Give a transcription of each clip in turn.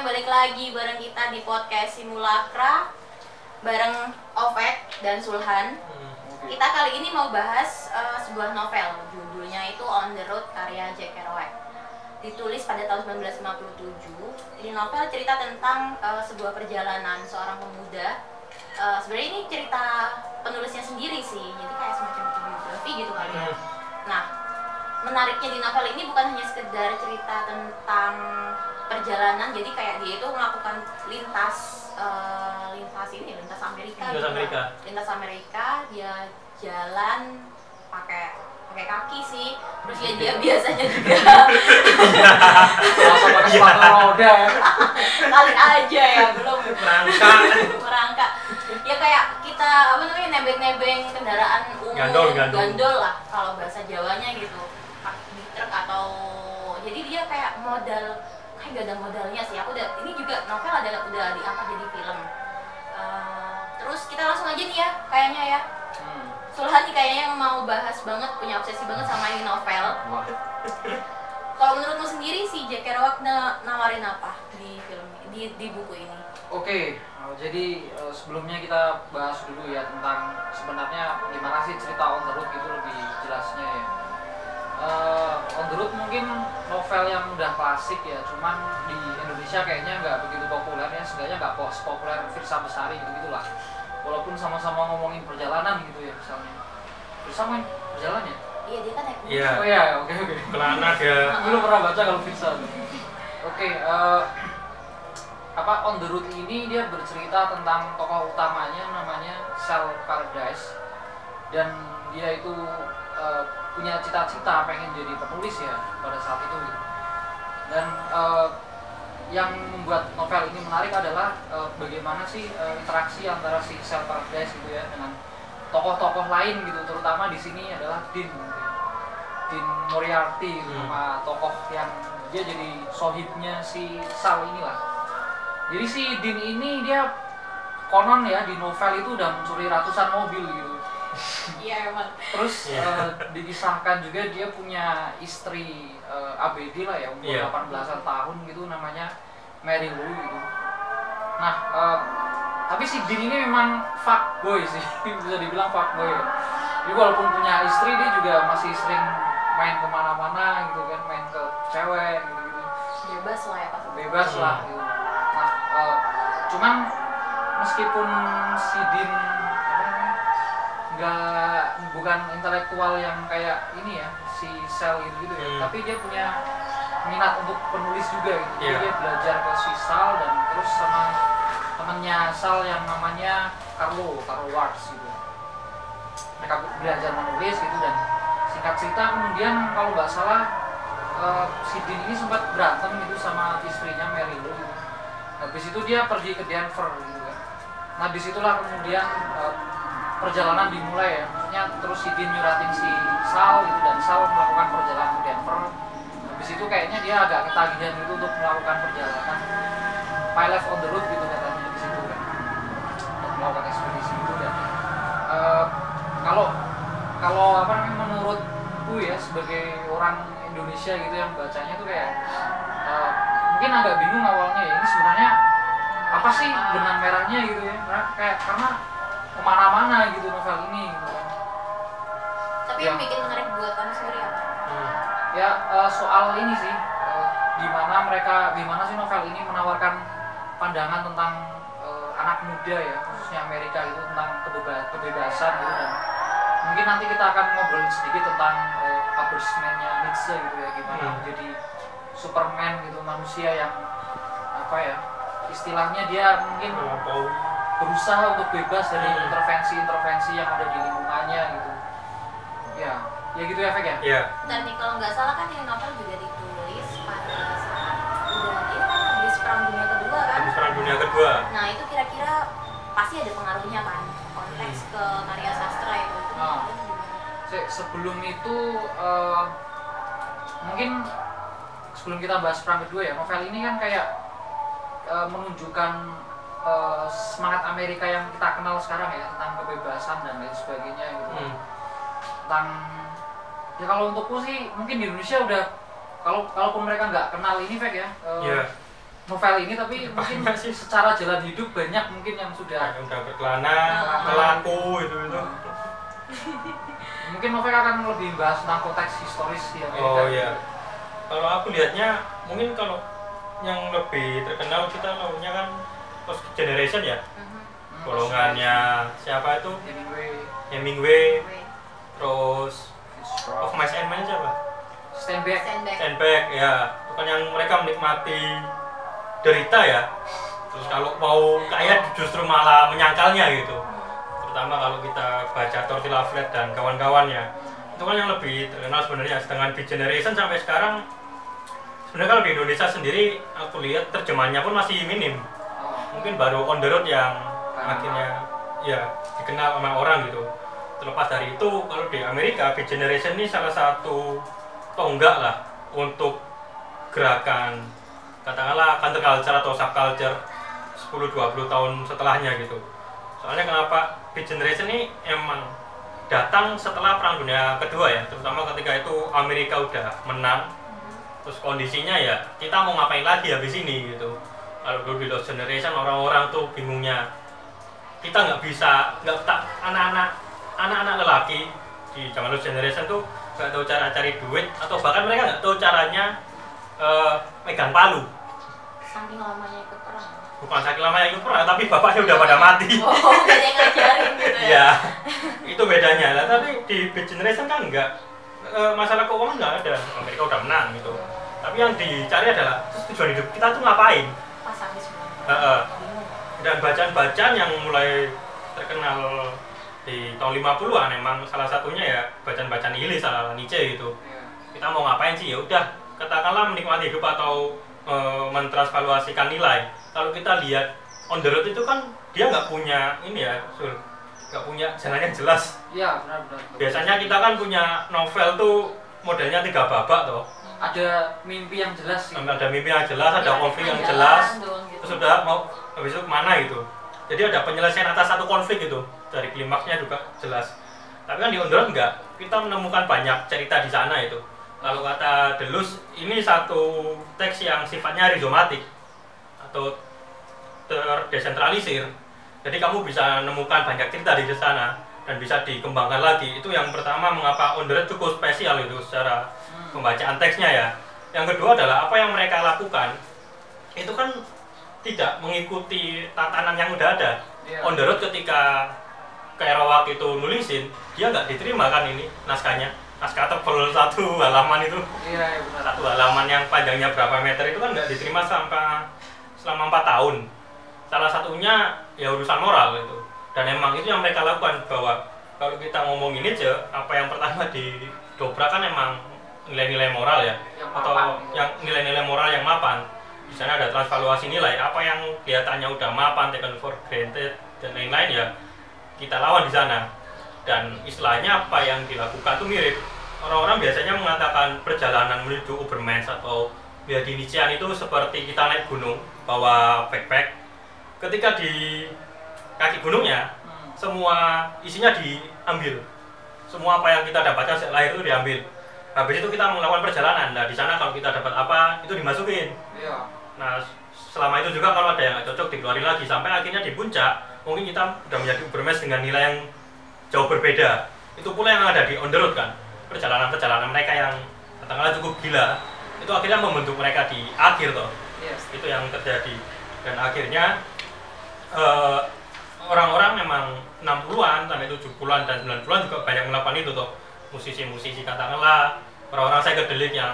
balik lagi bareng kita di podcast Simulakra bareng Ovek dan Sulhan. Kita kali ini mau bahas sebuah novel, judulnya itu On the Road karya Jack Kerouac. Ditulis pada tahun 1957. Ini novel cerita tentang sebuah perjalanan seorang pemuda. Sebenarnya ini cerita penulisnya sendiri sih, jadi kayak semacam autobiografi gitu kali ya. Nah, menariknya di novel ini bukan hanya sekedar cerita tentang perjalanan, jadi kayak dia itu melakukan lintas Amerika. Lintas Amerika, dia jalan pakai kaki sih. Terus ya dia biasanya juga pakai sepatu roda ya. Kali aja ya, belum merangkak. Ya kayak kita nebeng-nebeng kendaraan umum, gandol lah kalau bahasa Jawanya gitu. Di truk atau jadi dia kayak gak ada modalnya sih. Ini juga novel udah diangkat jadi film. Terus kita langsung aja nih ya kayaknya ya. Sulhan nih kayaknya yang mau bahas banget, punya obsesi banget sama ini novel. Kalau menurutmu sendiri si Jack Kerouac nawarin apa di film di buku ini? Oke, jadi sebelumnya kita bahas dulu ya tentang sebenarnya gimana sih cerita On the Road gitu lebih jelasnya ya. On the Road mungkin novel yang udah klasik ya, cuman di Indonesia kayaknya nggak begitu populer ya, setidaknya nggak populer Firsa Besari gitu-gitulah. Walaupun sama-sama ngomongin perjalanan gitu ya misalnya. Firsa main perjalanan ya? Iya, dia kan naik gunung. Iya. Oh iya, oke. Kelana dia. Belum pernah baca kalau Firsa. Oke, On the Road ini dia bercerita tentang tokoh utamanya namanya Sal Paradise, dan dia itu punya cita-cita pengen jadi penulis ya pada saat itu gitu. Dan yang membuat novel ini menarik adalah bagaimana sih interaksi antara si Sal Paradise gitu ya dengan tokoh-tokoh lain gitu, terutama di sini adalah Dean Moriarty gitu, sama tokoh yang dia jadi sohibnya si Sal inilah. Jadi si Dean ini dia konon ya di novel itu udah mencuri ratusan mobil gitu. Iya emang. Terus dikisahkan juga dia punya istri ABD lah ya, umur 18-an tahun gitu, namanya Mary Lou gitu. Nah, tapi si Dean ini memang fuckboy sih, bisa dibilang fuckboy ya. Jadi walaupun punya istri, dia juga masih sering main kemana-mana gitu kan, main ke cewek gitu-gitu. Bebas lah ya Pak. Bebas lah gitu. Nah, cuman meskipun si Dean bukan intelektual yang kayak ini ya, si Sal gitu ya, tapi dia punya minat untuk penulis juga gitu. Jadi dia belajar ke si Sal dan terus sama temennya Sal yang namanya Carlo Watts gitu. Mereka belajar menulis gitu, dan singkat cerita kemudian kalau nggak salah si Dean ini sempat berantem gitu sama istrinya Mary Lou gitu. Habis itu dia pergi ke Denver gitu kan. Nah disitulah kemudian perjalanan dimulai ya, maksudnya terus si Dean nyuratin si Sal gitu, dan Sal melakukan perjalanan ke Denver. Habis itu kayaknya dia agak ketagihan gitu untuk melakukan perjalanan My Life on the Road gitu katanya di situ kan, untuk melakukan ekspedisi itu. Dan kalau menurutku ya sebagai orang Indonesia gitu yang bacanya tuh kayak mungkin agak bingung awalnya ya, ini sebenarnya apa sih benang merahnya gitu ya, karena kemana-mana gitu novel ini gitu kan. Tapi yang bikin menarik buat kamu sendiri apa? Ya soal ini sih, gimana sih novel ini menawarkan pandangan tentang anak muda ya, khususnya Amerika gitu, tentang kebebasan gitu. Dan mungkin nanti kita akan ngobrol sedikit tentang Abersman-nya Nietzsche gitu ya, gimana menjadi Superman gitu, manusia yang apa ya, istilahnya dia mungkin berusaha untuk bebas dari intervensi yang ada di lingkungannya gitu. Ya gitu ya Fek ya? Iya. Dan nih kalau nggak salah kan ini novel juga ditulis pada saat ini kan habis Perang Dunia Kedua kan? Habis Perang Dunia Kedua. Nah itu kira-kira pasti ada pengaruhnya kan, konteks ke karya sastra itu. Sebelum itu mungkin sebelum kita bahas Perang Kedua ya, novel ini kan kayak menunjukkan semangat Amerika yang kita kenal sekarang ya, tentang kebebasan dan lain sebagainya gitu. Tentang ya kalau untukku sih mungkin di Indonesia udah kalaupun mereka nggak kenal ini Fek ya, novel ini, tapi mungkin masih secara jalan hidup banyak mungkin yang sudah berkelana, pelaku itu. Mungkin novel akan lebih bahas tentang konteks historis ya. Oh iya. Kalau aku lihatnya mungkin kalau yang lebih terkenal kita tahunya kan Lost Generation ya. Golongannya siapa itu? Hemingway. Terus Of Mice and Men siapa? Steinbeck ya. Bukan yang mereka menikmati derita ya. Terus kalau mau kaya justru malah menyangkalnya gitu. Terutama kalau kita baca Dorothy Lovelet dan kawan-kawannya, itu kan yang lebih terkenal sebenarnya. Dengan Beat Generation sampai sekarang sebenarnya kalau di Indonesia sendiri aku lihat terjemahannya pun masih minim. Mungkin baru On the Road yang akhirnya ya dikenal sama orang gitu. Terlepas dari itu, kalau di Amerika Beat Generation ini salah satu tonggak lah untuk gerakan katakanlah counterculture atau subculture 10-20 tahun setelahnya gitu. Soalnya kenapa Beat Generation ini emang datang setelah Perang Dunia Kedua ya, terutama ketika itu Amerika udah menang. Terus kondisinya ya kita mau ngapain lagi habis ini gitu. Kalau dulu di Lost Generation orang-orang tuh bingungnya, kita nggak anak-anak lelaki di zaman Lost Generation tuh nggak tahu cara cari duit, atau bahkan mereka nggak tahu caranya megang palu. Saking lamanya ikut perang. Bukan saking lamanya ikut perang, tapi bapaknya udah pada mati. Oh, gak ada yang ngajarin gitu ya? Iya, itu bedanya lah. Tapi di Beat Generation kan enggak, masalah keuangan nggak ada. Amerika udah menang gitu. Tapi yang dicari adalah terus tujuan hidup kita tuh ngapain? Pasifisme. Dan bacaan-bacaan yang mulai terkenal di tahun 50-an emang salah satunya ya bacaan-bacaan nihilis ala Nietzsche gitu. Kita mau ngapain sih? Ya udah, katakanlah menikmati hidup atau mentransvaluasikan nilai. Kalau kita lihat On the Road itu kan dia nggak punya ini ya, nggak punya jalan yang jelas. Iya, benar. Biasanya kita kan punya novel tuh modelnya 3 babak toh. Ada mimpi yang jelas sih. Ada mimpi yang jelas, ada konflik yang jelas. Terus udah mau habis itu kemana gitu. Jadi ada penyelesaian atas satu konflik gitu. Dari klimaksnya juga jelas. Tapi kan di On the Road enggak. Kita menemukan banyak cerita di sana itu. Kalau kata Deleuze, ini satu teks yang sifatnya rizomatik atau terdesentralisir. Jadi kamu bisa menemukan banyak cerita di sana dan bisa dikembangkan lagi. Itu yang pertama mengapa On the Road cukup spesial itu secara pembacaan teksnya ya. Yang kedua adalah apa yang mereka lakukan itu kan tidak mengikuti tatanan yang udah ada. On the Road ketika Kerouac itu nulisin, dia nggak diterima kan ini naskahnya. Naskah tebel 1 halaman itu. Iya, benar. 1 halaman yang panjangnya berapa meter itu kan nggak diterima selama 4 tahun. Salah satunya ya urusan moral itu. Dan emang itu yang mereka lakukan, bahwa kalau kita ngomongin aja, apa yang pertama didobrak kan emang nilai-nilai moral ya, atau yang nilai-nilai moral yang mapan. Di sana ada transvaluasi nilai, apa yang kelihatannya udah mapan, taken for granted dan lain-lain ya kita lawan di sana. Dan istilahnya apa yang dilakukan tuh mirip. Orang-orang biasanya mengatakan perjalanan menuju Ubermensch atau ya di Nietzschean itu seperti kita naik gunung bawa backpack. Ketika di kaki gunungnya semua isinya diambil. Semua apa yang kita dapatkan sejak lahir itu diambil. Habis itu kita melakukan perjalanan. Nah, di sana kalau kita dapat apa itu dimasukin. Iya. Nah, selama itu juga kalau ada yang nggak cocok dikeluarin lagi sampai akhirnya di puncak mungkin kita udah menjadi Ubermensch dengan nilai yang jauh berbeda. Itu pula yang ada di On the Road kan. Perjalanan mereka yang katakanlah cukup gila itu akhirnya membentuk mereka di akhir toh. Yes. Itu yang terjadi. Dan akhirnya orang-orang memang 60-an sampai 70-an dan 90-an juga banyak melakukan itu toh. Musisi-musisi katakanlah orang-orang psychedelic yang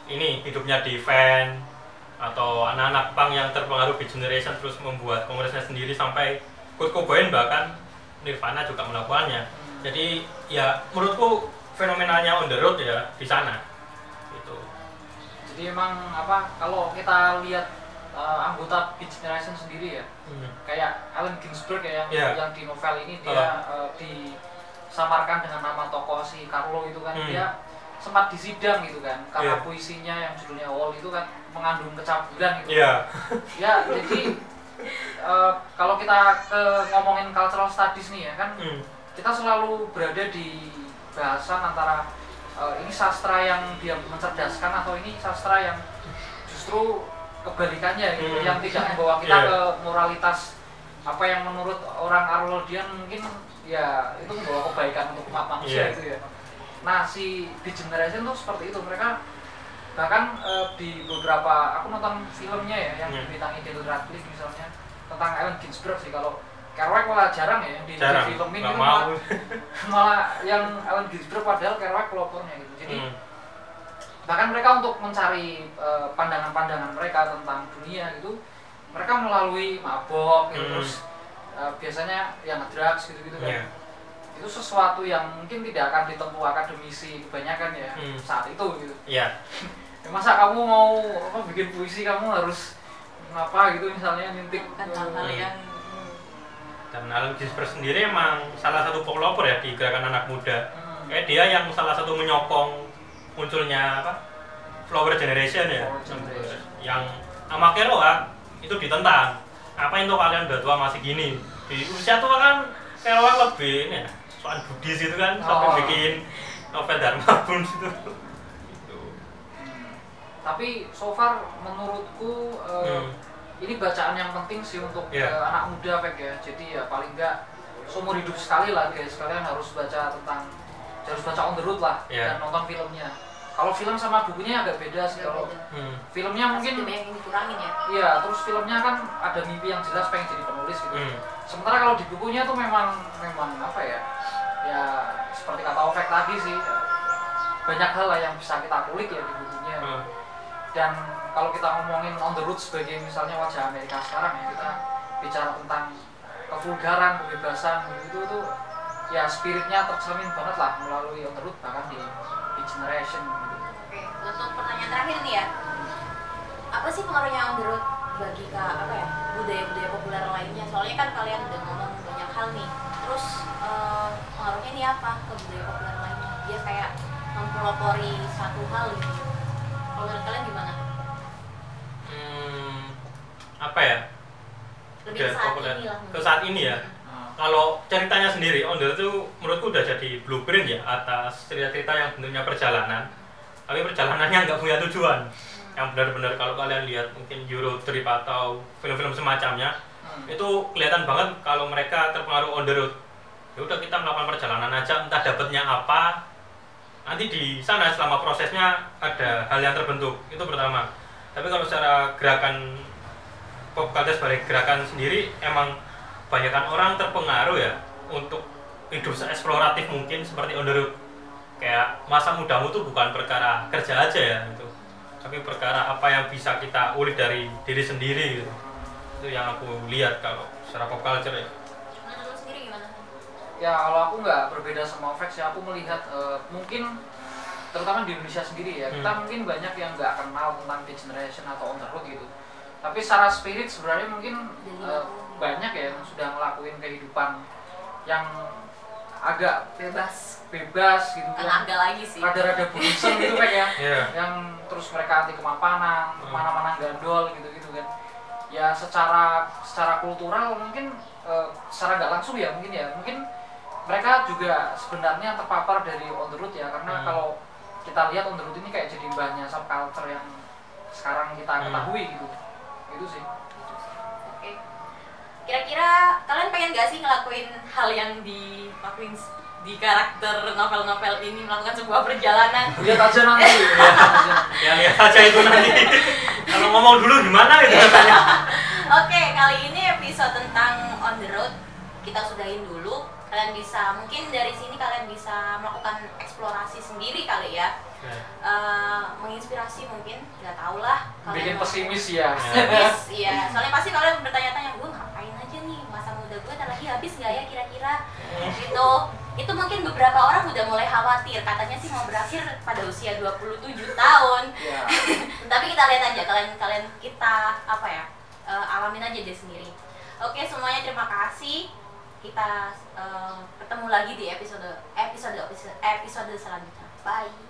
ini hidupnya di van, atau anak-anak punk yang terpengaruh Beat Generation terus membuat komunitasnya sendiri, sampai Kurt Cobain bahkan Nirvana juga melakukannya. Jadi ya menurutku fenomenanya On the Road ya di sana. Gitu. Jadi emang apa kalau kita lihat anggota Beat Generation sendiri ya, kayak Allen Ginsberg ya yang di novel ini dia disamarkan dengan nama tokoh si Carlo itu kan, dia sempat disidang gitu kan karena puisinya yang judulnya Wall itu kan mengandung kecabulan gitu. Ya jadi kalau kita ngomongin cultural studies nih ya kan, kita selalu berada di bahasan antara ini sastra yang dia mencerdaskan atau ini sastra yang justru kebalikannya gitu, yang tidak membawa kita ke moralitas apa yang menurut orang Arnoldian mungkin ya itu membawa kebaikan untuk umat manusia gitu ya. Nah si The Generation tuh seperti itu, mereka bahkan di beberapa aku nonton filmnya ya yang dibintangi Daniel Radcliffe misalnya tentang Allen Ginsberg sih, kalau Kerouac malah jarang ya di filmin itu malah yang Allen Ginsberg padahal Kerouac pelopornya gitu. Jadi bahkan mereka untuk mencari pandangan-pandangan mereka tentang dunia gitu, mereka melalui mabok gitu, terus biasanya yang drugs gitu-gitu kan. Itu sesuatu yang mungkin tidak akan ditempuh akademisi kebanyakan ya saat itu gitu. Masa kamu mau bikin puisi kamu harus apa gitu misalnya nintik hal-hal yang dan Allen Ginsberg sendiri emang salah satu pelopor ya di gerakan anak muda. Dia yang salah satu menyokong munculnya Flower Generation ya. Yang sama Kerouac itu ditentang. Apa itu kalian udah tua masih gini? Di usia tua kan Kerouac lebih ya, soal Buddhis itu kan sampai bikin novel Dharma pun itu. Tapi so far menurutku ini bacaan yang penting sih untuk anak muda ya. Jadi ya paling enggak seumur hidup sekali lah guys, kalian harus baca On the Road lah dan nonton filmnya. Kalau film sama bukunya agak beda sih. Kalau filmnya mungkin yang dikurangin ya. Iya, terus filmnya kan ada mimpi yang jelas pengen jadi penulis gitu. Sementara kalau di bukunya tuh memang apa ya? Ya seperti kata Ovek tadi sih, banyak hal lah yang bisa kita kulik ya di bukunya. Dan kalau kita ngomongin On the Road sebagai misalnya wajah Amerika sekarang ya, kita bicara tentang kevulgaran, kebebasan gitu tuh ya spiritnya tercermin banget lah melalui On the Road, bahkan di Generation gitu. Oke, untuk pertanyaan terakhir nih ya, apa sih pengaruhnya On the Road bagi budaya-budaya populer lainnya? Soalnya kan kalian udah ngomong banyak hal nih, terus pengaruhnya ini apa ke budaya populer lainnya? Dia kayak mempelopori satu hal gitu. Kalau menurut kalian gimana? Apa ya? Lebih ke saat ini lah. Ke saat ini ya. Kalau ceritanya sendiri, On the Road itu menurutku udah jadi blueprint ya atas cerita-cerita yang bentuknya perjalanan, tapi perjalanannya nggak punya tujuan. Yang benar-benar kalau kalian lihat mungkin Euro Trip atau film-film semacamnya, itu kelihatan banget kalau mereka terpengaruh On the Road. Ya udah kita melakukan perjalanan aja, entah dapatnya apa. Nanti di sana selama prosesnya ada hal yang terbentuk, itu pertama. Tapi kalau secara gerakan pop culture sebagai gerakan sendiri, emang kebanyakan orang terpengaruh ya untuk hidup seeksploratif mungkin seperti On the Road. Kayak masa mudamu tuh bukan perkara kerja aja ya itu, tapi perkara apa yang bisa kita ulik dari diri sendiri gitu. Itu yang aku lihat kalau secara pop culture ya. Menurut sendiri gimana? Ya kalau aku nggak berbeda sama Vex ya, aku melihat mungkin terutama di Indonesia sendiri ya, kita mungkin banyak yang nggak kenal tentang The Generation atau On the Road gitu. Tapi secara spirit sebenarnya mungkin banyak ya yang sudah ngelakuin kehidupan yang agak bebas gitu kan. Agak lagi sih. Rada-rada burisem gitu kan ya. Yang terus mereka anti kemapanan, mana-mana gandol gitu kan. Ya secara kultural mungkin secara nggak langsung ya mungkin mereka juga sebenarnya terpapar dari On the Road ya, karena kalau kita lihat On the Road ini kayak jadi banyak subculture yang sekarang kita ketahui gitu. Itu sih. Oke. Kira-kira kalian pengen gak sih ngelakuin hal yang dilakuin di karakter novel-novel ini, melakukan sebuah perjalanan? Lihat aja nanti. Ya lihat aja itu nanti. Kalau ngomong dulu gimana gitu katanya. Oke, kali ini episode tentang On the Road kita sudahin dulu. Kalian bisa, mungkin dari sini kalian bisa melakukan eksplorasi sendiri kali ya. Menginspirasi mungkin, nggak tahu lah. Bikin pesimis ya. Pesimis, iya. Soalnya pasti kalian bertanya-tanya, gue ngapain aja nih, masa muda gue ntar lagi habis nggak ya kira-kira? Gitu. Itu mungkin beberapa orang udah mulai khawatir, katanya sih mau berakhir pada usia 27 tahun. Tapi kita lihat aja, kalian kita alamin aja deh sendiri. Oke, semuanya terima kasih. Kita ketemu lagi di episode selanjutnya. Bye.